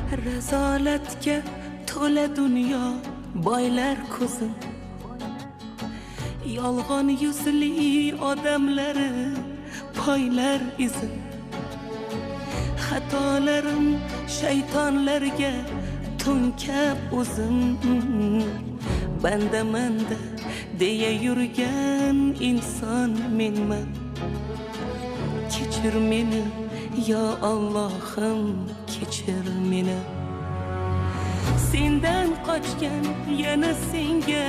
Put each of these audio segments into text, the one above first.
Razolatga to'la dunyo boylar ko'zim, yolg'on yuzli odamlari poylar izim. Xatolarim shaytonlarga to'nkab o'zim, banda deya yurgan inson menman. Kechir meni yo Allohim, kechir meni. Sendan qochgan yana senga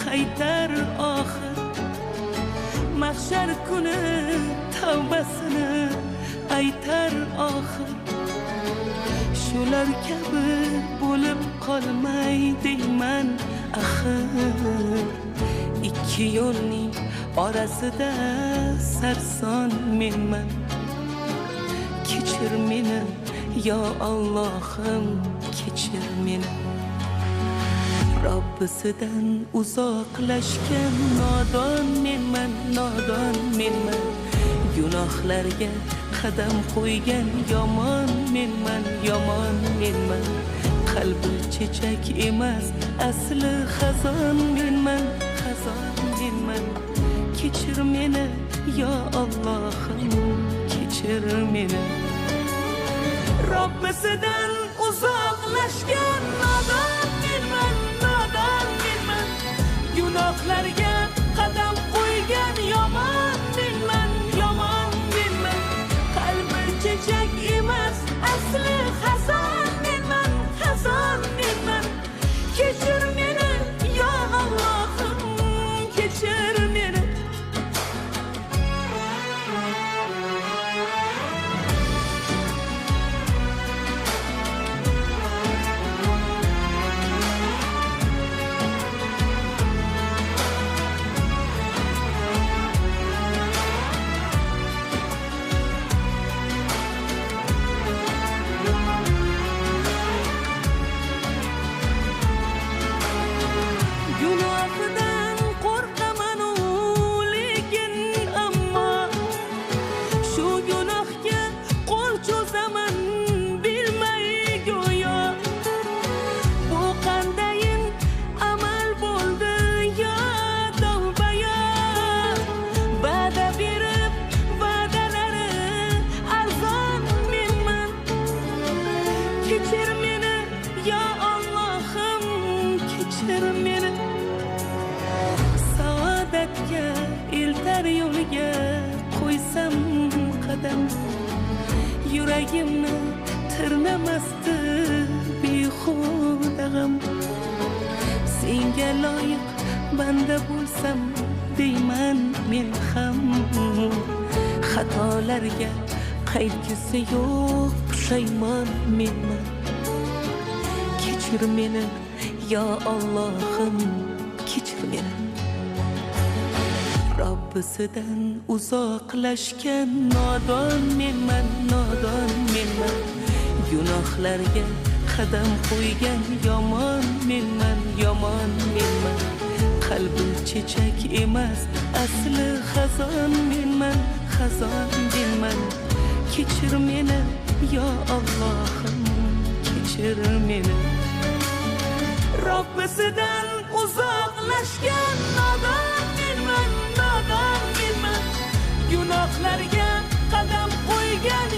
qaytar oxir. Mahshar kuni tavbasini aytar oxir. Shular kabi bo'lib qolmay deyman axir. Ikki yo'lning orasida sarson menman. Kechir meni yo Allohim, kechir meni. Robbisidan uzoqlashgan nodon menman, nodon menman. Gunohlarga qadam qo'ygan yomon menman, yomon menman. Qalbi chechak emas, asli xazon menman, xazon menman. Kechir meni yo Allohim, kechir meni. Robbisidan uzoqlashgan nodon menman, nodon menman. Gunohlarga qadam qo'ygan yomon menman, yomon menman. Qalbi chechak emas, asli xazon menman, xazon menman. Kechir meni yo Allohim, kechir meni. Gunohidan qo'rqaman lekin ammo shu gunohga qo'l cho'zaman bilmay go'yo. Bu qandayin amal bo'ldi yo tavbaya. Va'da berib va'dalari arzon menman. Kechir meni yo Allohim, kechir meni. Saodatga eltar yo'liga qo'ysam qadam, yuragimni tirnamasdi behuda g'am. Senga loyiq banda bo'lsam deyman men ham. Xatolarga qaytgisi yo'q pushaymon menman. Kechir meni yo Allohim, kechir meni. Robbisidan uzoqlashgan nodon menman, nodon menman. Gunohlarga qadam qo'ygan yomon menman, yomon menman. Qalbi chechak emas, asli xazon menman, xazon menman. Kechir meni yo Allohim, kechir meni. Robbisidan uzoqlashgan nodon menman, nodon menman. Gunohlarga qadam qo'ygan